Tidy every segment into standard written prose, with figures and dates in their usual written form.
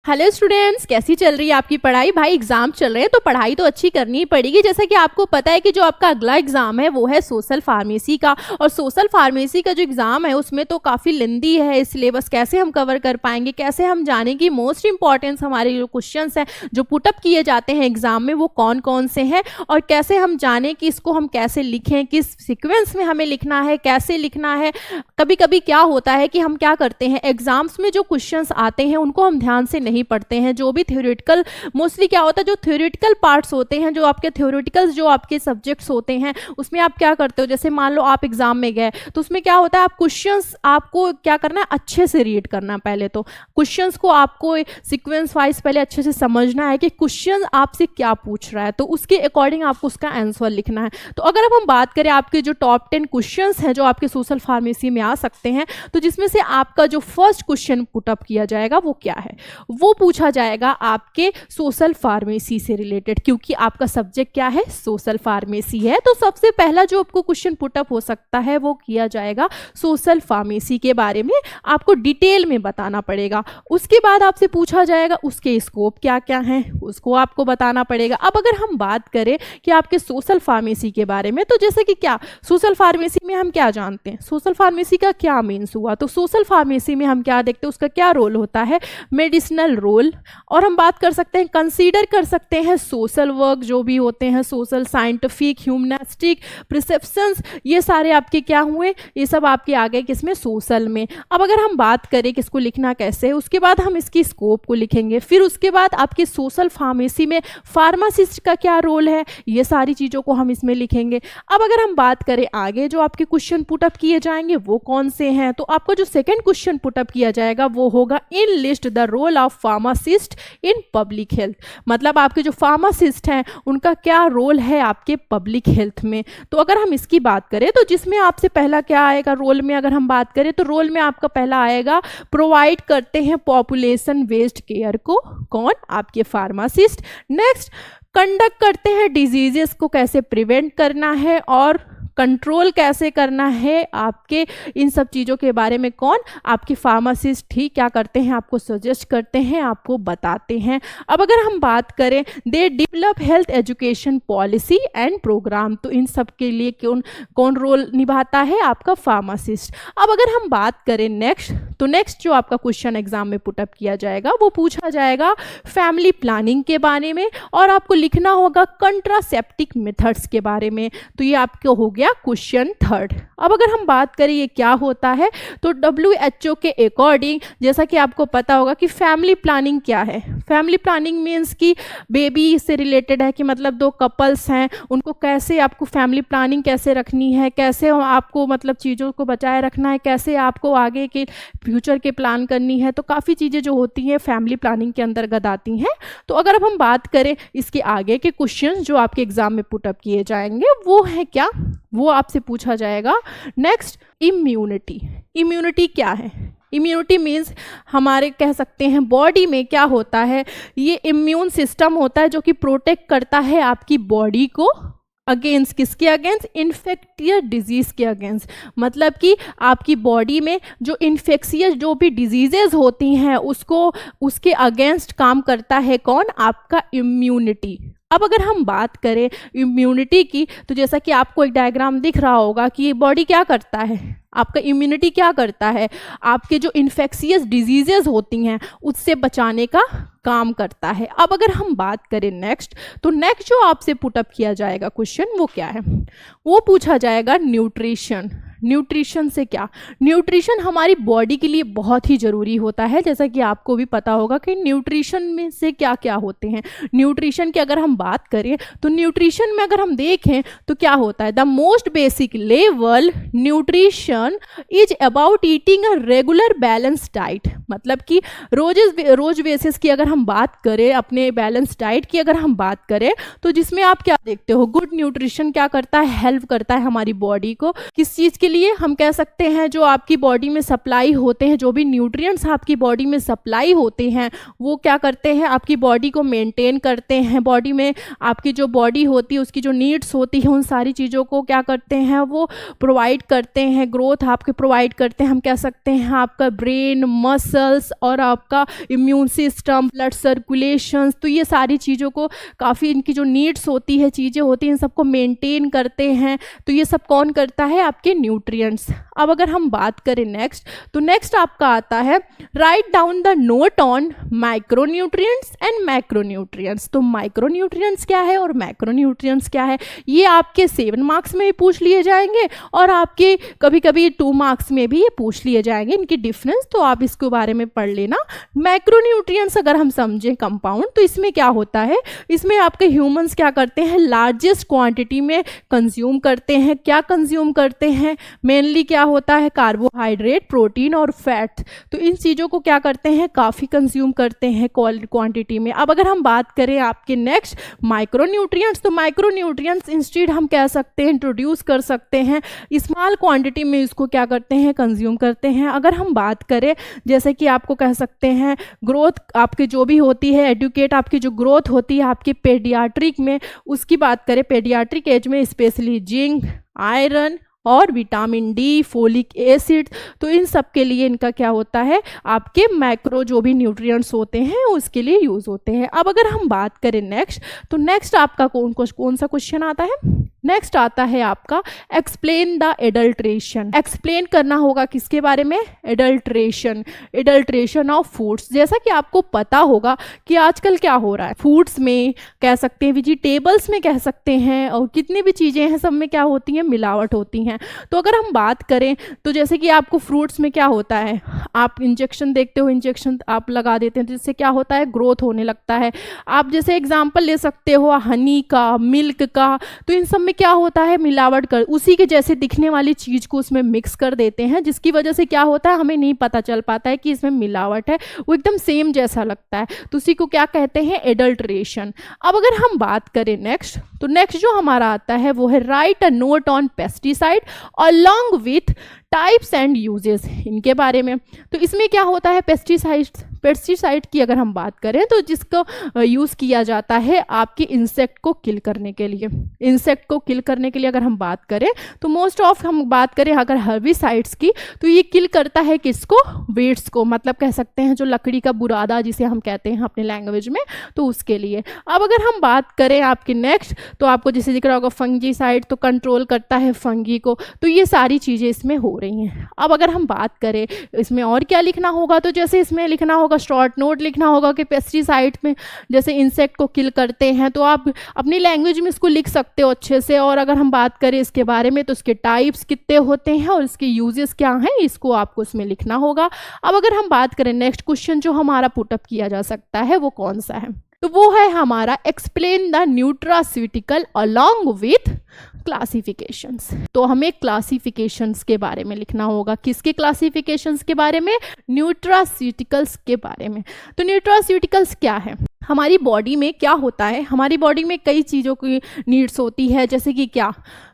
Hello students, कैसी चल रही है आपकी पढ़ाई? भाई एग्जाम चल रहे हैं तो पढ़ाई तो अच्छी करनी ही पड़ेगी। जैसा कि आपको पता है कि जो आपका अगला एग्जाम है वो है सोशल फार्मेसी का, और सोशल फार्मेसी का जो एग्जाम है उसमें तो काफ़ी लेंदी है सिलेबस। कैसे हम कवर कर पाएंगे, कैसे हम जानेंगे मोस्ट इंपॉर्टेंस हमारे जो क्वेश्चंस हैं जो पुटअप किए जाते हैं एग्जाम में वो कौन कौन से हैं, और कैसे हम जानें कि इसको हम कैसे लिखें, किस सीक्वेंस में हमें लिखना है, कैसे लिखना है। कभी कभी क्या होता है कि हम क्या करते हैं, एग्जाम्स में जो क्वेश्चंस आते हैं उनको हम ध्यान से नहीं पढ़ते हैं। जो भी थ्योरेटिकल, मोस्टली क्या होता है, जो थ्योरेटिकल पार्ट्स होते हैं, जो आपके थ्योरेटिकल जो आपके सब्जेक्ट्स होते हैं उसमें आप क्या करते हो, जैसे मान लो आप एग्जाम में गए तो उसमें क्या होता है, आप क्वेश्चंस आपको क्या करना है, अच्छे से रीड करना है। पहले तो क्वेश्चंस को आपको सीक्वेंस वाइज पहले अच्छे से समझना है कि क्वेश्चन आपसे क्या पूछ रहा है, तो उसके अकॉर्डिंग आपको उसका आंसर लिखना है। तो अगर अब हम बात करें आपके जो टॉप 10 क्वेश्चंस हैं जो आपके सोशल फार्मेसी में आ सकते हैं, तो जिसमें से आपका जो फर्स्ट क्वेश्चन पुटअप किया जाएगा वो क्या है, वो पूछा जाएगा आपके सोशल फार्मेसी से रिलेटेड, क्योंकि आपका सब्जेक्ट क्या है, सोशल फार्मेसी है। तो सबसे पहला जो आपको क्वेश्चन पुटअप हो सकता है वो किया जाएगा सोशल फार्मेसी के बारे में, आपको डिटेल में बताना पड़ेगा। उसके बाद आपसे पूछा जाएगा उसके स्कोप क्या क्या हैं, उसको आपको बताना पड़ेगा। अब अगर हम बात करें कि आपके सोशल फार्मेसी के बारे में, तो जैसे कि क्या सोशल फार्मेसी में हम क्या जानते हैं, सोशल फार्मेसी का क्या मीन्स हुआ, तो सोशल फार्मेसी में हम क्या देखते हैं, उसका क्या रोल होता है, मेडिसिनल रोल। और हम बात कर सकते हैं, कंसीडर कर सकते हैं सोशल वर्क जो भी होते हैं, सोशल, साइंटिफिक, ह्यूमनिस्टिक, प्रिसेप्शंस, ये सारे आपके क्या हुए, ये सब आपके आ गए किसमें, सोशल में। अब अगर हम बात करें कि इसको लिखना कैसे है, उसके बाद हम इसकी स्कोप को लिखेंगे, फिर उसके बाद आपके सोशल फार्मेसी में फार्मासिस्ट का क्या रोल है, ये सारी चीज़ों को हम इसमें लिखेंगे। अब अगर हम बात करें आगे जो आपके क्वेश्चन पुटअप किए जाएंगे वो कौन से हैं, तो आपको जो सेकंड क्वेश्चन पुटअप किया जाएगा वो होगा in list the role of pharmacist in public health. मतलब आपके जो फार्मासिस्ट हैं उनका क्या रोल है आपके पब्लिक हेल्थ में। तो अगर हम इसकी बात करें तो जिसमें आपसे पहला क्या आएगा, रोल में अगर हम बात करें तो रोल में आपका पहला आएगा, प्रोवाइड करते हैं पॉपुलेशन बेस्ड केयर को, कौन, आपके फार्मासिस्ट। नेक्स्ट, कंडक्ट करते हैं डिजीजेस को कैसे प्रिवेंट करना है और कंट्रोल कैसे करना है, आपके इन सब चीज़ों के बारे में कौन, आपके फार्मासिस्ट ही क्या करते हैं, आपको सजेस्ट करते हैं, आपको बताते हैं। अब अगर हम बात करें, they develop health education policy and program, तो इन सब के लिए कौन कौन रोल निभाता है, आपका फार्मासिस्ट। अब अगर हम बात करें नेक्स्ट, तो नेक्स्ट जो आपका क्वेश्चन एग्जाम में पुटअप किया जाएगा वो पूछा जाएगा फैमिली प्लानिंग के बारे में, और आपको लिखना होगा कंट्रासेप्टिक मेथड्स के बारे में। तो ये आपको हो गया क्वेश्चन थर्ड। अब अगर हम बात करें ये क्या होता है, तो WHO के अकॉर्डिंग, जैसा कि आपको पता होगा कि फैमिली प्लानिंग क्या है, फैमिली प्लानिंग मीन्स कि बेबी से रिलेटेड है, कि मतलब दो कपल्स हैं उनको कैसे आपको फैमिली प्लानिंग कैसे रखनी है, कैसे आपको मतलब चीज़ों को बचाए रखना है, कैसे आपको आगे के फ्यूचर के प्लान करनी है। तो काफ़ी चीज़ें जो होती हैं फैमिली प्लानिंग के अंतर्गत आती हैं। तो अगर अब हम बात करें इसके आगे के क्वेश्चन जो आपके एग्जाम में पुटअप किए जाएंगे वो है क्या, वो आपसे पूछा जाएगा नेक्स्ट, इम्यूनिटी। इम्यूनिटी क्या है, इम्यूनिटी मीन्स हमारे कह सकते हैं बॉडी में क्या होता है, ये इम्यून सिस्टम होता है जो कि प्रोटेक्ट करता है आपकी बॉडी को अगेंस्ट, किसके अगेंस्ट, इन्फेक्टियस डिजीज के अगेंस्ट। मतलब कि आपकी बॉडी में जो इन्फेक्शियस जो भी डिजीजेज होती हैं उसको, उसके अगेंस्ट काम करता है कौन, आपका इम्यूनिटी। अब अगर हम बात करें इम्यूनिटी की, तो जैसा कि आपको एक डायग्राम दिख रहा होगा कि बॉडी क्या करता है, आपका इम्यूनिटी क्या करता है, आपके जो इन्फेक्शियस डिजीजेज होती हैं उससे बचाने का काम करता है। अब अगर हम बात करें नेक्स्ट, तो नेक्स्ट जो आपसे पुटअप किया जाएगा क्वेश्चन वो क्या है, वो पूछा जाएगा न्यूट्रिशन। न्यूट्रिशन से क्या, न्यूट्रिशन हमारी बॉडी के लिए बहुत ही ज़रूरी होता है, जैसा कि आपको भी पता होगा कि न्यूट्रिशन में से क्या क्या होते हैं। न्यूट्रिशन की अगर हम बात करें तो न्यूट्रिशन में अगर हम देखें तो क्या होता है, the most basic level nutrition is about eating a regular balance diet. मतलब कि रोज बेसिस की अगर हम बात करें, अपने बैलेंस डाइट की अगर हम बात करें, तो जिसमें आप क्या देखते हो, गुड न्यूट्रिशन क्या करता है, हेल्प करता है हमारी बॉडी को किस चीज़ के लिए हम कह सकते हैं जो आपकी बॉडी में सप्लाई होते हैं, जो भी न्यूट्रिएंट्स आपकी बॉडी में सप्लाई होते हैं वो क्या करते हैं, आपकी बॉडी को मेंटेन करते हैं। बॉडी में आपकी जो बॉडी होती है उसकी जो नीड्स होती है उन सारी चीज़ों को क्या करते हैं, वो प्रोवाइड करते हैं, ग्रोथ आपके प्रोवाइड करते हैं। हम कह सकते हैं आपका ब्रेन, मसल्स और आपका इम्यून सिस्टम, ब्लड सर्कुलेशन, तो ये सारी चीज़ों को काफ़ी इनकी जो नीड्स होती है, चीज़ें होती हैं, इन सबको मेंटेन करते हैं। तो ये सब कौन करता है, आपके न्यूट्रिएंट्स। अब अगर हम बात करें नेक्स्ट, तो नेक्स्ट आपका आता है write down the note on micronutrients and macronutrients. तो माइक्रोन्यूट्रिएंट्स क्या है और मैक्रोन्यूट्रिएंट्स क्या है, ये आपके 7 मार्क्स में भी पूछ लिए जाएंगे और आपके कभी कभी 2 मार्क्स में भी ये पूछ लिए जाएंगे इनकी डिफरेंस, तो आप इसके बारे में पढ़ लेना। मैक्रोन्यूट्रिएंट्स अगर हम समझें कंपाउंड, तो इसमें क्या होता है, इसमें आपके ह्यूमंस क्या करते हैं, लार्जेस्ट क्वांटिटी में कंज्यूम करते हैं। क्या कंज्यूम करते हैं, मेनली क्या होता है, कार्बोहाइड्रेट, प्रोटीन और फैट। तो इन चीज़ों को क्या करते हैं, काफ़ी कंज्यूम करते हैं क्वांटिटी में। अब अगर हम बात करें आपके नेक्स्ट माइक्रोन्यूट्रिएंट्स, तो माइक्रोन्यूट्रिएंट्स इंस्टेड हम कह सकते हैं इंट्रोड्यूस कर सकते हैं, स्मॉल क्वांटिटी में इसको क्या करते हैं, कंज्यूम करते हैं। अगर हम बात करें जैसे कि आपको कह सकते हैं ग्रोथ आपकी जो भी होती है, एडुकेट आपकी जो ग्रोथ होती है आपके पेडियाट्रिक में, उसकी बात करें पेडियाट्रिक एज में स्पेशली जिंक, आयरन और विटामिन डी, फोलिक एसिड, तो इन सब के लिए इनका क्या होता है, आपके मैक्रो जो भी न्यूट्रिएंट्स होते हैं उसके लिए यूज़ होते हैं। अब अगर हम बात करें नेक्स्ट, तो नेक्स्ट आपका कौन सा क्वेश्चन आता है, नेक्स्ट आता है आपका एक्सप्लेन द एडल्ट्रेशन। एक्सप्लेन करना होगा किसके बारे में, एडल्ट्रेशन, एडल्ट्रेशन ऑफ फूड्स। जैसा कि आपको पता होगा कि आजकल क्या हो रहा है, फूड्स में कह सकते हैं, वेजिटेबल्स में कह सकते हैं, और कितनी भी चीज़ें हैं सब में क्या होती हैं, मिलावट होती हैं। तो अगर हम बात करें तो जैसे कि आपको फ्रूट्स में क्या होता है, आप इंजेक्शन देखते हो, इंजेक्शन आप लगा देते हैं, जिससे क्या होता है, ग्रोथ होने लगता है। आप जैसे एग्जांपल ले सकते हो हनी का, मिल्क का, तो इन सब में क्या होता है, मिलावट कर उसी के जैसे दिखने वाली चीज़ को उसमें मिक्स कर देते हैं, जिसकी वजह से क्या होता है, हमें नहीं पता चल पाता है कि इसमें मिलावट है, वो एकदम सेम जैसा लगता है। तो उसी को क्या कहते हैं, एडल्ट्रेशन। अब अगर हम बात करें नेक्स्ट, तो नेक्स्ट जो हमारा आता है वो है right a note on pesticide along with types and uses, इनके बारे में। तो इसमें क्या होता है, पेस्टिसाइड की अगर हम बात करें तो जिसको यूज़ किया जाता है आपके इंसेक्ट को किल करने के लिए। इंसेक्ट को किल करने के लिए अगर हम बात करें तो मोस्ट ऑफ हम बात करें अगर हर्बिसाइड्स की, तो ये किल करता है किसको, वीड्स को, मतलब कह सकते हैं जो लकड़ी का बुरादा जिसे हम कहते हैं अपने लैंग्वेज में, तो उसके लिए। अब अगर हम बात करें आपके नेक्स्ट, तो आपको जैसे दिख रहा होगा फंजीसाइड, तो कंट्रोल करता है फंगी को। तो ये सारी चीज़ें इसमें हो रही हैं। अब अगर हम बात करें इसमें और क्या लिखना होगा, तो जैसे इसमें लिखना होगा, शॉर्ट नोट लिखना होगा कि पेस्टिसाइड में जैसे इंसेक्ट को किल करते हैं, तो आप अपनी लैंग्वेज में इसको लिख सकते हो अच्छे से। और अगर हम बात करें इसके बारे में तो इसके टाइप्स कितने होते हैं और इसके यूजेस क्या हैं, इसको आपको इसमें लिखना होगा। अब अगर हम बात करें नेक्स्ट क्वेश्चन जो हमारा पुटअप किया जा सकता है वो कौन सा है, तो वो है हमारा explain the nutraceutical along with classifications. तो हमें क्लासिफिकेशंस के बारे में लिखना होगा, किसके क्लासिफिकेशंस के बारे में, न्यूट्रास्यूटिकल्स के बारे में। तो न्यूट्रास्यूटिकल्स क्या है, हमारी बॉडी में क्या होता है, हमारी बॉडी में कई चीज़ों की नीड्स होती है, जैसे कि क्या,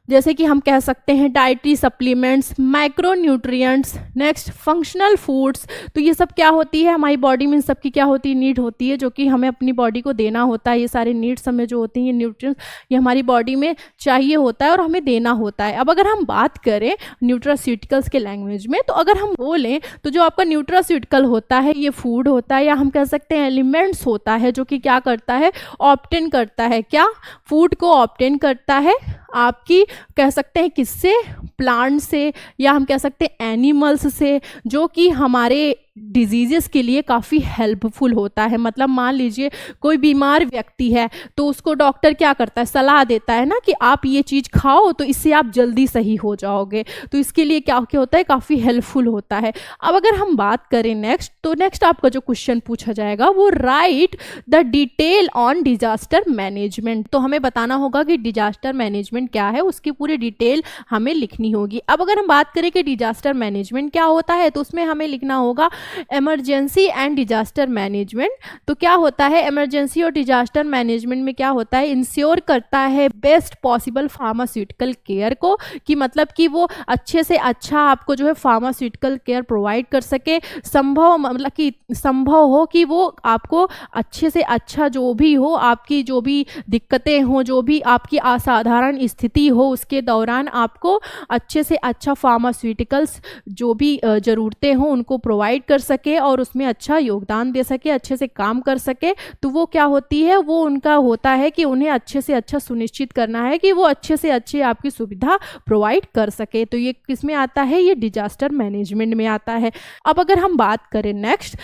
जैसे कि हम कह सकते हैं dietary supplements, micronutrients, next functional foods. तो ये सब क्या होती है हमारी बॉडी में, इन सब की क्या होती है, नीड होती है, जो कि हमें अपनी बॉडी को देना होता है। ये सारे नीड्स हमें जो होती हैं, न्यूट्रिएंट्स, ये हमारी बॉडी में चाहिए होता है और हमें देना होता है। अब अगर हम बात करें न्यूट्रास्यूटिकल्स के लैंग्वेज में, तो अगर हम बोलें तो जो आपका न्यूट्रास्यूटिकल होता है ये फूड होता है, या हम कह सकते हैं एलिमेंट्स होता है, जो कि क्या करता है, ऑब्टेन करता है, क्या, फूड को ऑब्टेन करता है आपकी, कह सकते हैं किससे, प्लांट से, या हम कह सकते हैं एनिमल्स से, जो कि हमारे डिजीजेस के लिए काफ़ी हेल्पफुल होता है। मतलब मान लीजिए कोई बीमार व्यक्ति है तो उसको डॉक्टर क्या करता है, सलाह देता है ना कि आप ये चीज़ खाओ तो इससे आप जल्दी सही हो जाओगे। तो इसके लिए क्या क्या होता है, काफ़ी हेल्पफुल होता है। अब अगर हम बात करें नेक्स्ट, तो नेक्स्ट आपका जो क्वेश्चन पूछा जाएगा वो right the detail on disaster management. तो हमें बताना होगा कि डिजास्टर मैनेजमेंट क्या है, उसकी पूरी डिटेल हमें लिखनी होगी। अब अगर हम बात करें कि डिजास्टर मैनेजमेंट क्या होता है, तो उसमें हमें लिखना होगा इमरजेंसी एंड डिजास्टर मैनेजमेंट। तो क्या होता है इमरजेंसी और डिजास्टर मैनेजमेंट में, क्या होता है, इंश्योर करता है बेस्ट पॉसिबल फार्मास्यूटिकल केयर को, कि मतलब कि वो अच्छे से अच्छा आपको जो है फार्मास्यूटिकल केयर प्रोवाइड कर सके, संभव मतलब कि संभव हो कि वो आपको अच्छे से अच्छा जो भी हो, आपकी जो भी दिक्कतें हो, जो भी आपकी असाधारण स्थिति हो, उसके दौरान आपको अच्छे से अच्छा फार्मास्यूटिकल्स जो भी ज़रूरतें हों उनको प्रोवाइड कर सके और उसमें अच्छा योगदान दे सके, अच्छे से काम कर सके। तो वो क्या होती है, वो उनका होता है कि उन्हें अच्छे से अच्छा सुनिश्चित करना है कि वो अच्छे से अच्छी आपकी सुविधा प्रोवाइड कर सके। तो ये किस में आता है, ये डिजास्टर मैनेजमेंट में आता है। अब अगर हम बात करें नेक्स्ट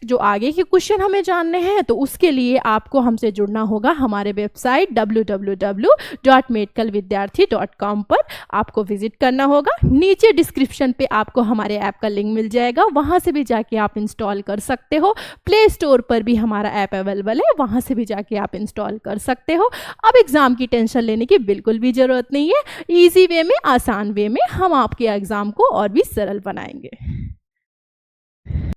जो आगे के क्वेश्चन हमें जानने हैं, तो उसके लिए आपको हमसे जुड़ना होगा हमारे वेबसाइट www.medicalvidyarthi.com पर आपको विजिट करना होगा। नीचे डिस्क्रिप्शन पे आपको हमारे ऐप का लिंक मिल जाएगा, वहां से भी जाके आप इंस्टॉल कर सकते हो। प्ले स्टोर पर भी हमारा ऐप अवेलेबल है, वहां से भी जाके आप इंस्टॉल कर सकते हो। अब एग्जाम की टेंशन लेने की बिल्कुल भी जरूरत नहीं है। इजी वे में, आसान वे में हम आपके एग्जाम को और भी सरल बनाएंगे।